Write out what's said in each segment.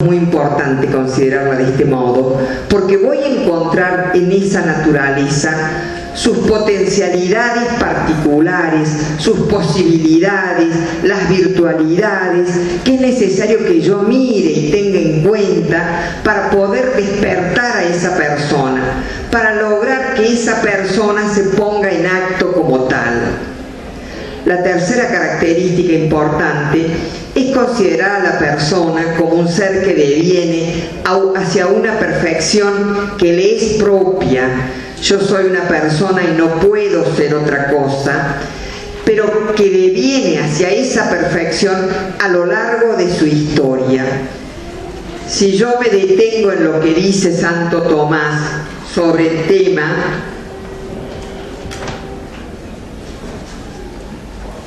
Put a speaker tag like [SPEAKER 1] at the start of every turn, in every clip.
[SPEAKER 1] Muy importante considerarla de este modo, porque voy a encontrar en esa naturaleza sus potencialidades particulares, sus posibilidades, las virtualidades, que es necesario que yo mire y tenga en cuenta para poder despertar a esa persona, para lograr que esa persona se ponga en acto como tal. La tercera característica importante es considerar a la persona como un ser que deviene hacia una perfección que le es propia. Yo soy una persona y no puedo ser otra cosa, pero que deviene hacia esa perfección a lo largo de su historia. Si yo me detengo en lo que dice Santo Tomás sobre el tema,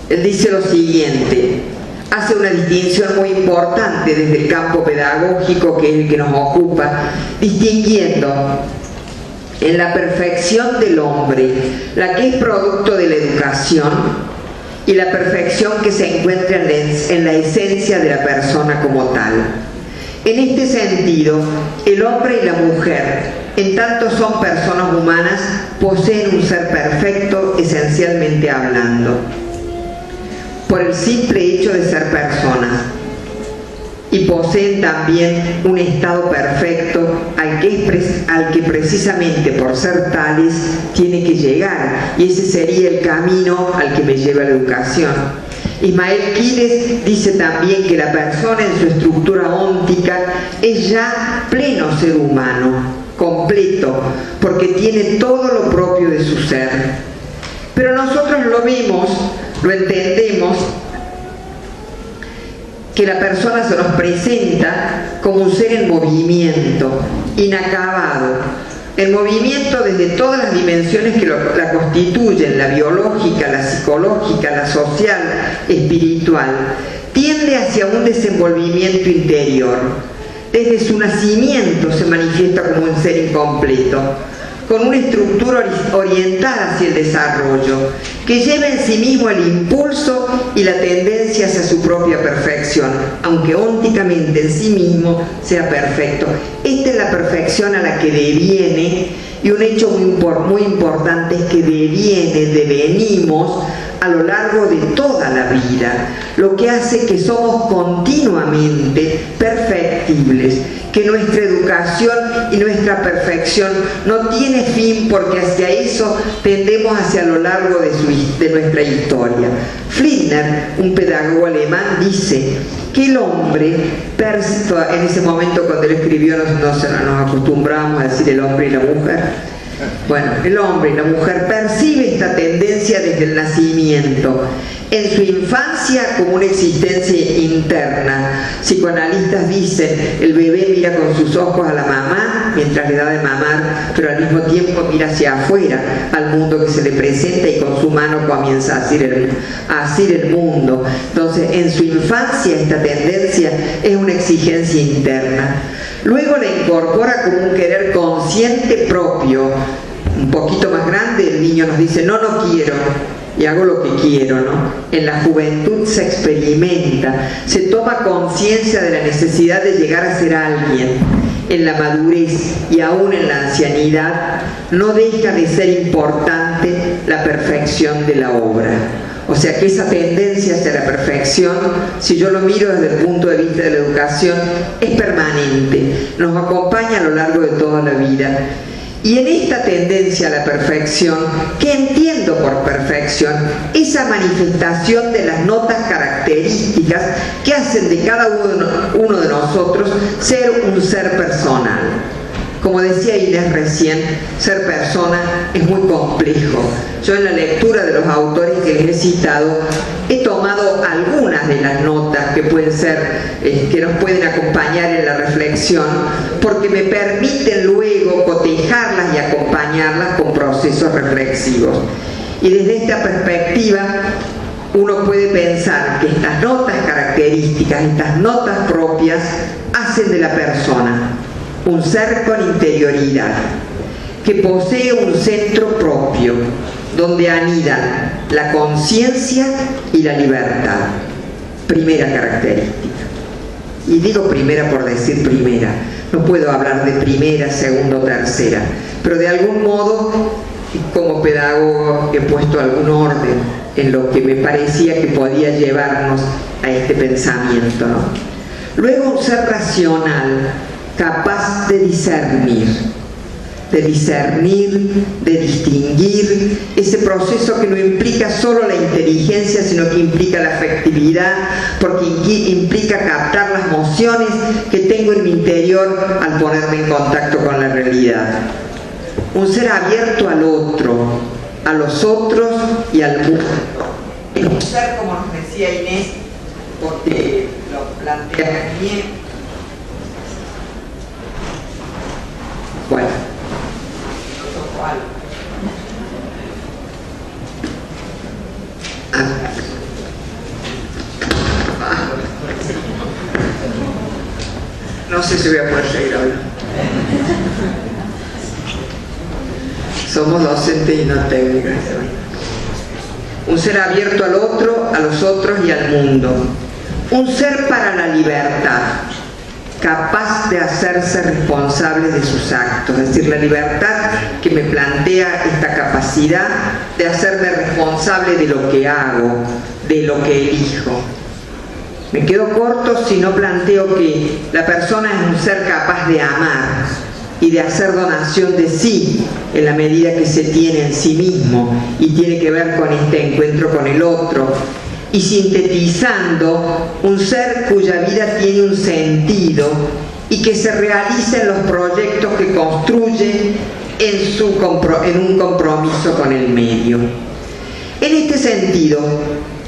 [SPEAKER 1] él dice lo siguiente, hace una distinción muy importante desde el campo pedagógico, que es el que nos ocupa, distinguiendo en la perfección del hombre, la que es producto de la educación, y la perfección que se encuentra en la esencia de la persona como tal. En este sentido, el hombre y la mujer, en tanto son personas humanas, poseen un ser perfecto esencialmente hablando, por el simple hecho de ser personas, y poseen también un estado perfecto al que precisamente por ser tales tiene que llegar, y ese sería el camino al que me lleva la educación. Ismael Quiles dice también que la persona en su estructura óntica es ya pleno ser humano, completo, porque tiene todo lo propio de su ser. Pero nosotros lo vemos, lo entendemos, que la persona se nos presenta como un ser en movimiento, inacabado, en movimiento desde todas las dimensiones que la constituyen, la biológica, la psicológica, la social, espiritual, tiende hacia un desenvolvimiento interior. Desde su nacimiento se manifiesta como un ser incompleto, con una estructura orientada hacia el desarrollo, que lleva en sí mismo el impulso y la tendencia hacia su propia perfección, aunque ónticamente en sí mismo sea perfecto. Esta es la perfección a la que deviene, y un hecho muy importante es que devenimos a lo largo de toda la vida, lo que hace que somos continuamente perfectibles, que nuestra educación y nuestra perfección no tiene fin, porque hacia eso tendemos hacia lo largo de nuestra historia. Flinders, un pedagogo alemán, dice que el hombre, en ese momento cuando él escribió nos acostumbramos a decir el hombre y la mujer. Bueno, el hombre y la mujer percibe esta tendencia desde el nacimiento, en su infancia como una existencia interna. Psicoanalistas dicen, el bebé mira con sus ojos a la mamá mientras le da de mamar, pero al mismo tiempo mira hacia afuera, al mundo que se le presenta, y con su mano comienza a asir el mundo. Entonces, en su infancia esta tendencia es una exigencia interna. Luego la incorpora como un querer consciente propio. Un poquito más grande el niño nos dice, no quiero, y hago lo que quiero, ¿no? En la juventud se experimenta, se toma conciencia de la necesidad de llegar a ser alguien. En la madurez y aún en la ancianidad no deja de ser importante la perfección de la obra. O sea que esa tendencia hacia la perfección, si yo lo miro desde el punto de vista de la educación, es permanente, nos acompaña a lo largo de toda la vida. Y en esta tendencia a la perfección, ¿qué entiendo por perfección? Esa manifestación de las notas características que hacen de cada uno de nosotros ser un ser personal. Como decía Inés recién, ser persona es muy complejo. Yo en la lectura de los autores que les he citado, he tomado algunas de las notas que pueden ser, que nos pueden acompañar en la reflexión, porque me permiten luego cotejarlas y acompañarlas con procesos reflexivos. Y desde esta perspectiva, uno puede pensar que estas notas características, estas notas propias, hacen de la persona un ser con interioridad, que posee un centro propio, donde anidan la conciencia y la libertad. Primera característica. y digo primera por decir primera, no puedo hablar de primera, segunda o tercera, pero de algún modo, como pedagogo, he puesto algún orden en lo que me parecía que podía llevarnos a este pensamiento, ¿no? Luego, un ser racional, capaz de discernir, de distinguir, ese proceso que no implica solo la inteligencia, sino que implica la afectividad, porque implica captar las emociones que tengo en mi interior al ponerme en contacto con la realidad. Un ser abierto al otro, a los otros y al mundo. Un ser, como nos decía Inés, porque lo plantea bien. Bueno. No sé si voy a poder seguir hablando. Somos docentes y no técnicos. Un ser abierto al otro, a los otros y al mundo. Un ser para la libertad, capaz de hacerse responsable de sus actos, es decir, la libertad que me plantea esta capacidad de hacerme responsable de lo que hago, de lo que elijo. Me quedo corto si no planteo que la persona es un ser capaz de amar y de hacer donación de sí en la medida que se tiene en sí mismo y tiene que ver con este encuentro con el otro. Y sintetizando, un ser cuya vida tiene un sentido y que se realiza en los proyectos que construye en un compromiso con el medio. En este sentido,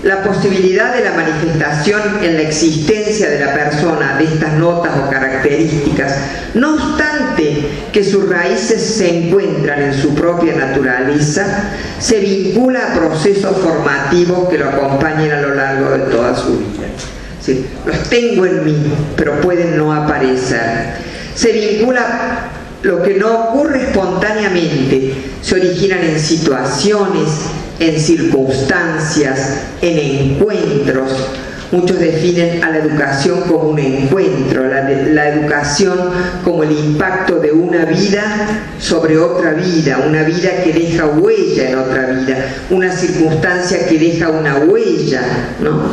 [SPEAKER 1] la posibilidad de la manifestación en la existencia de la persona de estas notas o características, no obstante que sus raíces se encuentran en su propia naturaleza, se vincula a procesos formativos que lo acompañen a lo largo de toda su vida. ¿Sí? Los tengo en mí, pero pueden no aparecer. Se vincula. Lo que no ocurre espontáneamente, se originan en situaciones, en circunstancias, en encuentros. Muchos definen a la educación como un encuentro, la educación como el impacto de una vida sobre otra vida, una vida que deja huella en otra vida, una circunstancia que deja una huella, ¿no?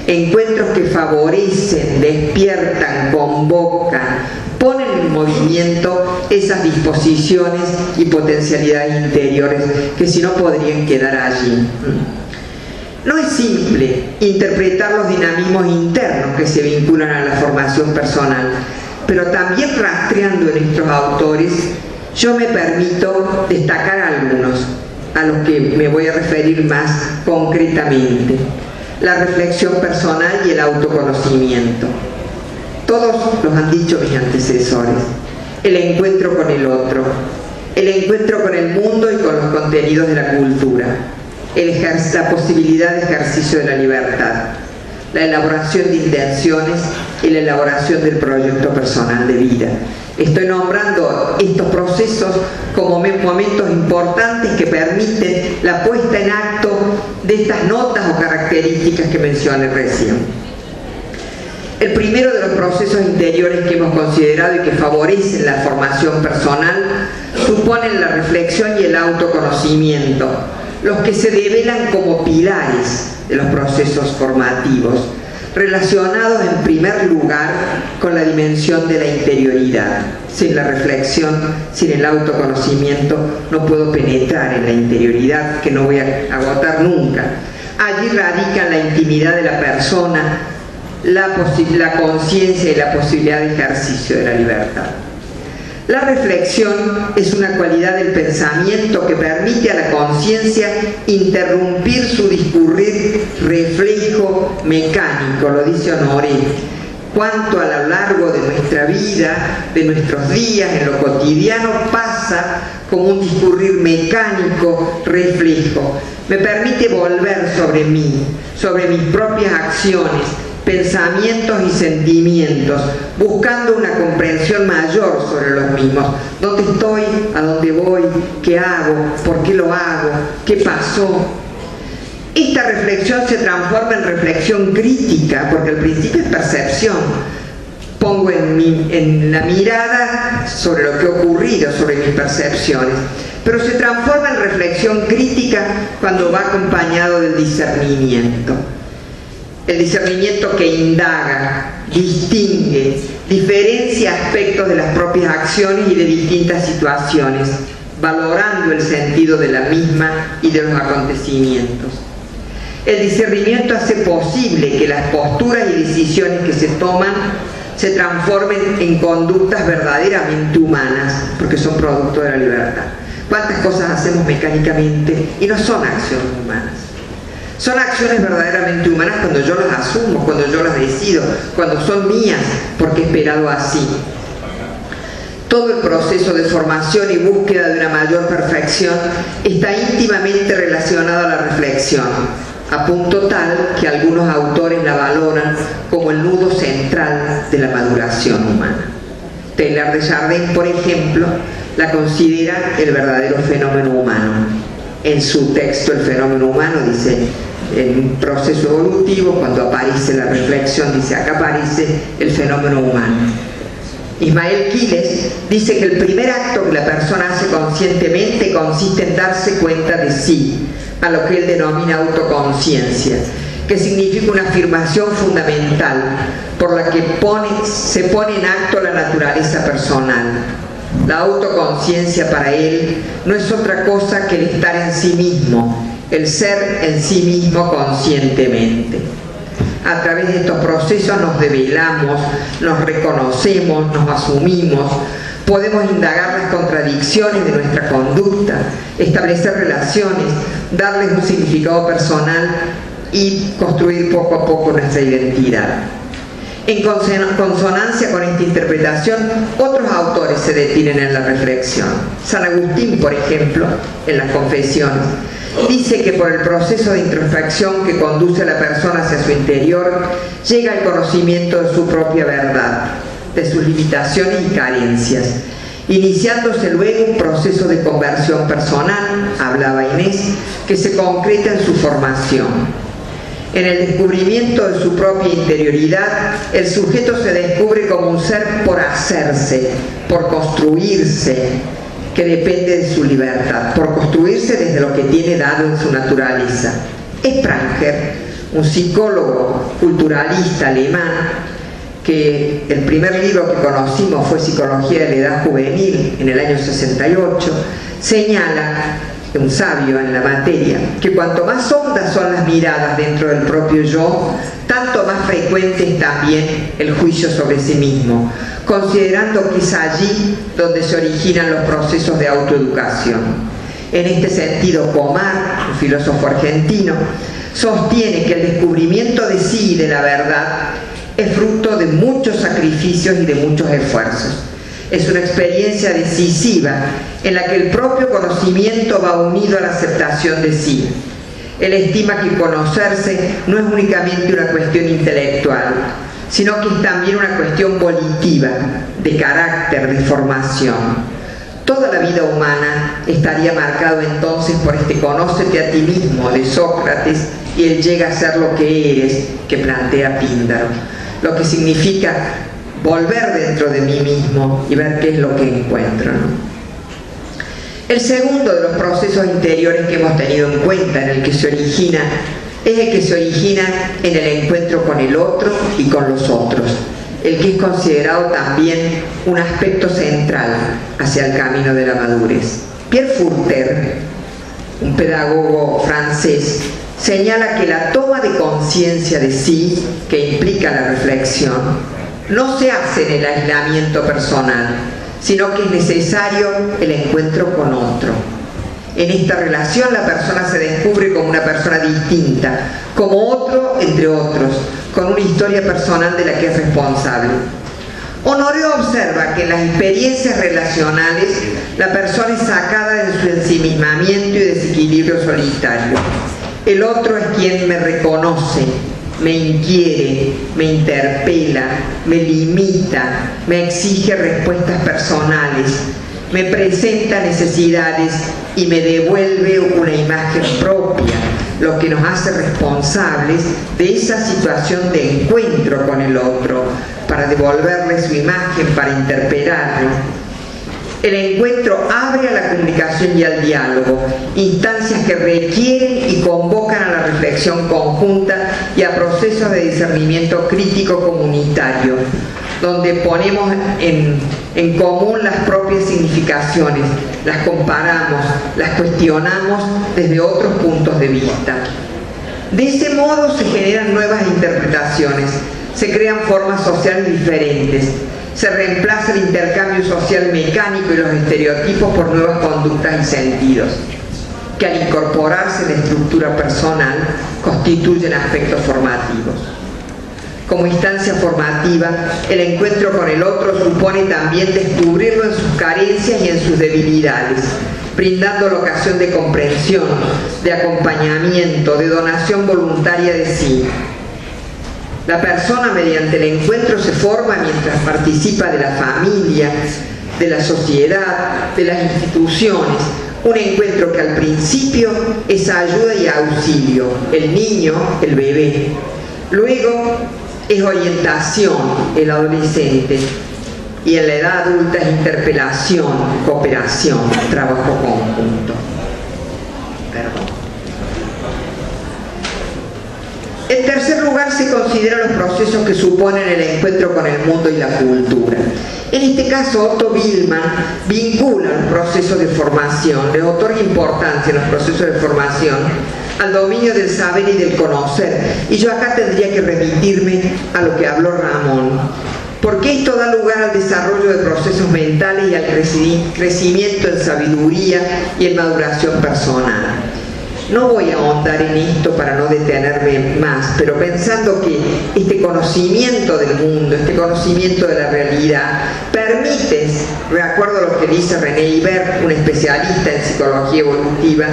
[SPEAKER 1] Encuentros que favorecen, despiertan, convocan, ponen en movimiento esas disposiciones y potencialidades interiores que si no podrían quedar allí. No es simple interpretar los dinamismos internos que se vinculan a la formación personal, pero también rastreando en estos autores, yo me permito destacar algunos, a los que me voy a referir más concretamente. La reflexión personal y el autoconocimiento. Todos los han dicho mis antecesores. El encuentro con el otro, el encuentro con el mundo y con los contenidos de la cultura, la posibilidad de ejercicio de la libertad, la elaboración de intenciones y la elaboración del proyecto personal de vida. Estoy nombrando estos procesos como momentos importantes que permiten la puesta en acto de estas notas o características que mencioné recién. El primero de los procesos interiores que hemos considerado y que favorecen la formación personal suponen la reflexión y el autoconocimiento, los que se develan como pilares de los procesos formativos, relacionados en primer lugar con la dimensión de la interioridad. Sin la reflexión, sin el autoconocimiento, no puedo penetrar en la interioridad, que no voy a agotar nunca. Allí radica la intimidad de la persona, la conciencia y la posibilidad de ejercicio de la libertad. La reflexión es una cualidad del pensamiento que permite a la conciencia interrumpir su discurrir reflejo mecánico, lo dice Honoré. Cuánto a lo largo de nuestra vida, de nuestros días, en lo cotidiano, pasa como un discurrir mecánico, reflejo. Me permite volver sobre mí, sobre mis propias acciones, pensamientos y sentimientos, buscando una comprensión mayor sobre los mismos. ¿Dónde estoy? ¿A dónde voy? ¿Qué hago? ¿Por qué lo hago? ¿Qué pasó? Esta reflexión se transforma en reflexión crítica, porque al principio es percepción, pongo en la mirada sobre lo que ha ocurrido, sobre mis percepciones, pero se transforma en reflexión crítica cuando va acompañado del discernimiento. El discernimiento que indaga, distingue, diferencia aspectos de las propias acciones y de distintas situaciones, valorando el sentido de la misma y de los acontecimientos. El discernimiento hace posible que las posturas y decisiones que se toman se transformen en conductas verdaderamente humanas, porque son producto de la libertad. ¿Cuántas cosas hacemos mecánicamente y no son acciones humanas? Son acciones verdaderamente humanas cuando yo las asumo, cuando yo las decido, cuando son mías, porque he esperado así. Todo el proceso de formación y búsqueda de una mayor perfección está íntimamente relacionado a la reflexión, a punto tal que algunos autores la valoran como el nudo central de la maduración humana. Teilhard de Chardin, por ejemplo, la considera el verdadero fenómeno humano. En su texto El fenómeno humano dice, en un proceso evolutivo, cuando aparece la reflexión, dice, acá aparece el fenómeno humano. Ismael Quiles dice que el primer acto que la persona hace conscientemente consiste en darse cuenta de sí, a lo que él denomina autoconciencia, que significa una afirmación fundamental por la que se pone en acto la naturaleza personal. La autoconciencia para él no es otra cosa que el estar en sí mismo, el ser en sí mismo conscientemente. A través de estos procesos nos develamos, nos reconocemos, nos asumimos, podemos indagar las contradicciones de nuestra conducta, establecer relaciones, darles un significado personal y construir poco a poco nuestra identidad. En consonancia con esta interpretación, otros autores se detienen en la reflexión. San Agustín, por ejemplo, en las Confesiones, dice que por el proceso de introspección que conduce a la persona hacia su interior, llega al conocimiento de su propia verdad, de sus limitaciones y carencias, iniciándose luego un proceso de conversión personal, hablaba Inés, que se concreta en su formación. En el descubrimiento de su propia interioridad, el sujeto se descubre como un ser por hacerse, por construirse, que depende de su libertad, por construirse desde lo que tiene dado en su naturaleza. Spranger, un psicólogo culturalista alemán, que el primer libro que conocimos fue Psicología de la Edad Juvenil, en el año 68, señala, un sabio en la materia, que cuanto más hondas son las miradas dentro del propio yo, tanto más frecuente es también el juicio sobre sí mismo, considerando que es allí donde se originan los procesos de autoeducación. En este sentido, Pomar, un filósofo argentino, sostiene que el descubrimiento de sí y de la verdad es fruto de muchos sacrificios y de muchos esfuerzos. Es una experiencia decisiva en la que el propio conocimiento va unido a la aceptación de sí. Él estima que conocerse no es únicamente una cuestión intelectual, sino que es también una cuestión volitiva, de carácter, de formación. Toda la vida humana estaría marcado entonces por este conócete a ti mismo de Sócrates y él llega a ser lo que eres, que plantea Píndaro, lo que significa volver dentro de mí mismo y ver qué es lo que encuentro, ¿no? El segundo de los procesos interiores que hemos tenido en cuenta, en el que se origina, es el que se origina en el encuentro con el otro y con los otros, el que es considerado también un aspecto central hacia el camino de la madurez. Pierre Furter, un pedagogo francés, señala que la toma de conciencia de sí, que implica la reflexión, no se hace en el aislamiento personal, sino que es necesario el encuentro con otro. En esta relación la persona se descubre como una persona distinta, como otro entre otros, con una historia personal de la que es responsable. Honoré observa que en las experiencias relacionales la persona es sacada de su ensimismamiento y desequilibrio solitario. El otro es quien me reconoce, me inquiere, me interpela, me limita, me exige respuestas personales, me presenta necesidades y me devuelve una imagen propia, lo que nos hace responsables de esa situación de encuentro con el otro, para devolverle su imagen, para interpelarlo. El encuentro abre a la comunicación y al diálogo, instancias que requieren y convocan a la reflexión conjunta y a procesos de discernimiento crítico comunitario, donde ponemos en común las propias significaciones, las comparamos, las cuestionamos desde otros puntos de vista. De ese modo se generan nuevas interpretaciones, se crean formas sociales diferentes, se reemplaza el intercambio social mecánico y los estereotipos por nuevas conductas y sentidos, que al incorporarse en la estructura personal constituyen aspectos formativos. Como instancia formativa, el encuentro con el otro supone también descubrirlo en sus carencias y en sus debilidades, brindando la ocasión de comprensión, de acompañamiento, de donación voluntaria de sí. La persona mediante el encuentro se forma mientras participa de la familia, de la sociedad, de las instituciones. Un encuentro que al principio es ayuda y auxilio, el niño, el bebé. Luego es orientación, el adolescente. Y en la edad adulta es interpelación, cooperación, trabajo conjunto. Perdón. En tercer lugar, se consideran los procesos que suponen el encuentro con el mundo y la cultura. En este caso, Otto Billmann vincula los procesos de formación, le otorga importancia a los procesos de formación al dominio del saber y del conocer. Y yo acá tendría que remitirme a lo que habló Ramón, porque esto da lugar al desarrollo de procesos mentales y al crecimiento en sabiduría y en maduración personal. No voy a ahondar en esto para no detenerme más, pero pensando que este conocimiento del mundo, este conocimiento de la realidad, permite, de acuerdo a lo que dice René Ibert, un especialista en psicología evolutiva,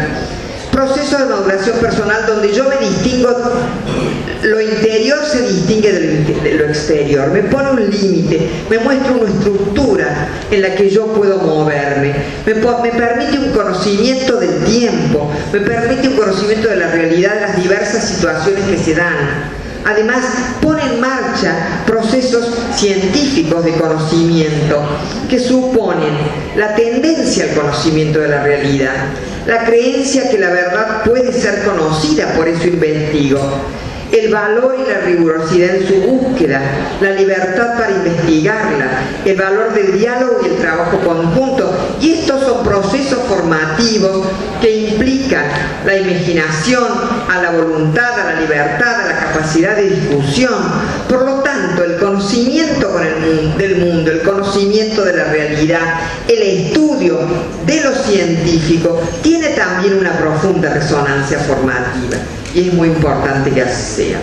[SPEAKER 1] proceso de maduración personal donde yo me distingo, lo interior se distingue de lo exterior, me pone un límite, me muestra una estructura en la que yo puedo moverme, me permite un conocimiento del tiempo, me permite un conocimiento de la realidad de las diversas situaciones que se dan. Además, pone en marcha procesos científicos de conocimiento que suponen la tendencia al conocimiento de la realidad, la creencia que la verdad puede ser conocida, por eso investigo, el valor y la rigurosidad en su búsqueda, la libertad para investigarla, el valor del diálogo y el trabajo conjunto. Y estos son procesos formativos que implican la imaginación, a la voluntad, a la libertad, a la capacidad de discusión. Por lo tanto, el conocimiento del mundo, el conocimiento de la realidad, el estudio de lo científico, tiene también una profunda resonancia formativa. Y es muy importante que así sea.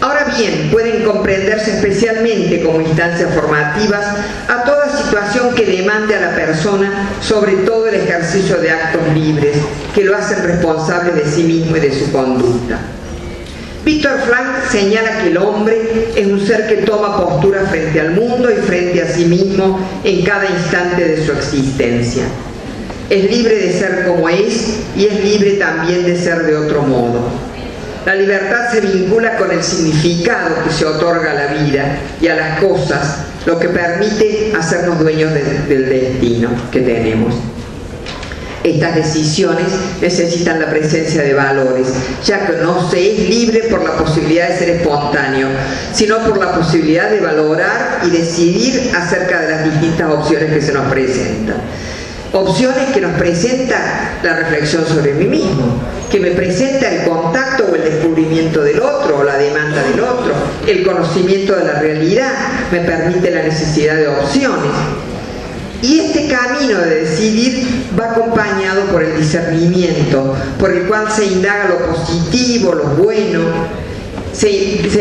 [SPEAKER 1] Ahora bien, pueden comprenderse especialmente como instancias formativas a toda situación que demande a la persona, sobre todo el ejercicio de actos libres, que lo hacen responsable de sí mismo y de su conducta. Viktor Frankl señala que el hombre es un ser que toma postura frente al mundo y frente a sí mismo en cada instante de su existencia. Es libre de ser como es y es libre también de ser de otro modo. La libertad se vincula con el significado que se otorga a la vida y a las cosas, lo que permite hacernos dueños del destino que tenemos. Estas decisiones necesitan la presencia de valores, ya que no se es libre por la posibilidad de ser espontáneo, sino por la posibilidad de valorar y decidir acerca de las distintas opciones que se nos presentan. Opciones que nos presenta la reflexión sobre mí mismo, que me presenta el contacto o el descubrimiento del otro o la demanda del otro. El conocimiento de la realidad me permite la necesidad de opciones. Y este camino de decidir va acompañado por el discernimiento, por el cual se indaga lo positivo, lo bueno, se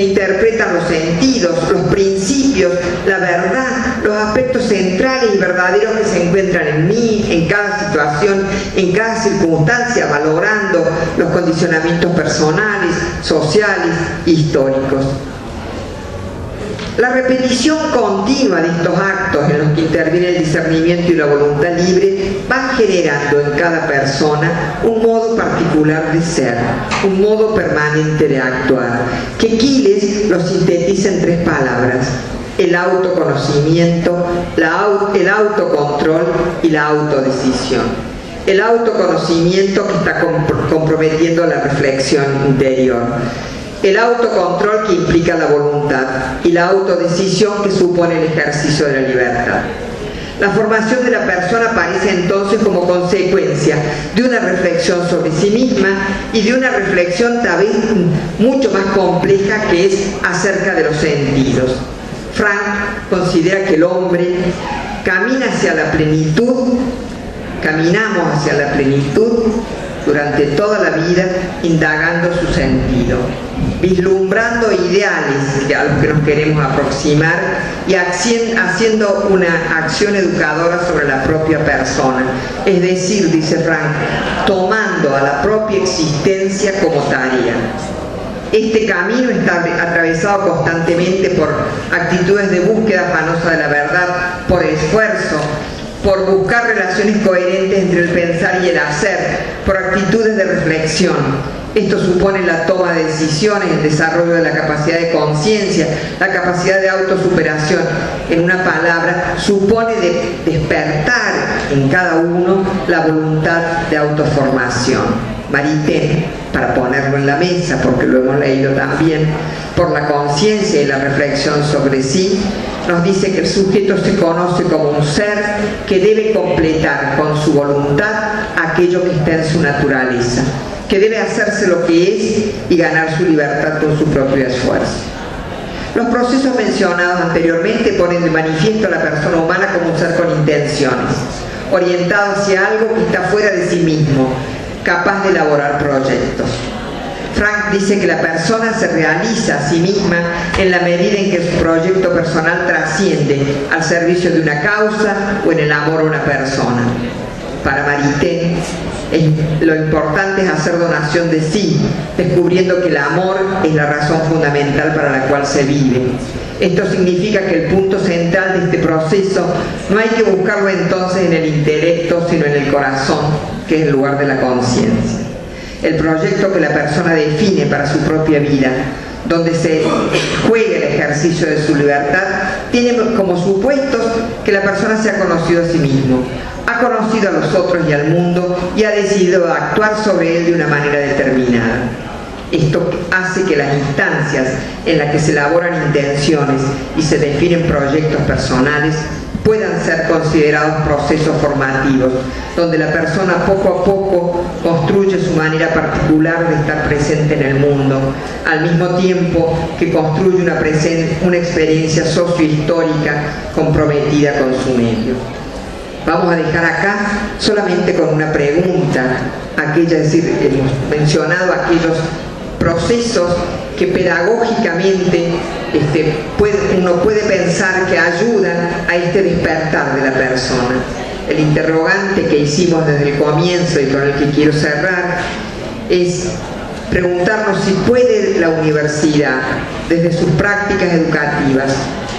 [SPEAKER 1] interpretan los sentidos, los principios, la verdad, los aspectos centrales y verdaderos que se encuentran en mí, en cada situación, en cada circunstancia, valorando los condicionamientos personales, sociales, históricos. La repetición continua de estos actos en los que interviene el discernimiento y la voluntad libre va generando en cada persona un modo particular de ser, un modo permanente de actuar, que Quiles lo sintetiza en 3 palabras: el autoconocimiento, el autocontrol y la autodecisión. El autoconocimiento que está comprometiendo la reflexión interior, el autocontrol que implica la voluntad y la autodecisión que supone el ejercicio de la libertad. La formación de la persona aparece entonces como consecuencia de una reflexión sobre sí misma y de una reflexión tal vez mucho más compleja, que es acerca de los sentidos. Frank considera que el hombre camina hacia la plenitud, caminamos hacia la plenitud durante toda la vida, indagando su sentido, vislumbrando ideales a los que nos queremos aproximar y haciendo una acción educadora sobre la propia persona. Es decir, dice Frank, tomando a la propia existencia como tarea. Este camino está atravesado constantemente por actitudes de búsqueda afanosa de la verdad, por esfuerzo, por buscar relaciones coherentes entre el pensar y el hacer, por actitudes de reflexión. Esto supone la toma de decisiones, el desarrollo de la capacidad de conciencia, la capacidad de autosuperación. En una palabra, supone despertar en cada uno la voluntad de autoformación. Maritain, para ponerlo en la mesa, porque lo hemos leído también, por la conciencia y la reflexión sobre sí, nos dice que el sujeto se conoce como un ser que debe completar con su voluntad aquello que está en su naturaleza, que debe hacerse lo que es y ganar su libertad con su propio esfuerzo. Los procesos mencionados anteriormente ponen de manifiesto a la persona humana como un ser con intenciones, orientado hacia algo que está fuera de sí mismo, capaz de elaborar proyectos. Frank dice que la persona se realiza a sí misma en la medida en que su proyecto personal trasciende al servicio de una causa o en el amor a una persona. Para Maritain, lo importante es hacer donación de sí, descubriendo que el amor es la razón fundamental para la cual se vive. Esto significa que el punto central de este proceso no hay que buscarlo entonces en el intelecto, sino en el corazón, que es el lugar de la conciencia. El proyecto que la persona define para su propia vida, donde se juega el ejercicio de su libertad, tiene como supuestos que la persona se ha conocido a sí mismo, ha conocido a los otros y al mundo y ha decidido actuar sobre él de una manera determinada. Esto hace que las instancias en las que se elaboran intenciones y se definen proyectos personales puedan ser considerados procesos formativos, donde la persona poco a poco construye su manera particular de estar presente en el mundo, al mismo tiempo que construye una experiencia sociohistórica comprometida con su medio. Vamos a dejar acá solamente con una pregunta, es decir, hemos mencionado aquellos procesos que pedagógicamente uno puede pensar que ayudan a este despertar de la persona. El interrogante que hicimos desde el comienzo y con el que quiero cerrar es preguntarnos si puede la universidad, desde sus prácticas educativas,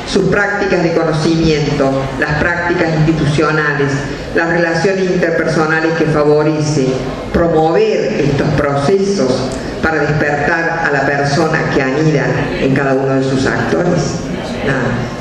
[SPEAKER 1] sus prácticas de conocimiento, las prácticas institucionales, las relaciones interpersonales que favorece, promover estos procesos para despertar a la persona que anida en cada uno de sus actores. Nada.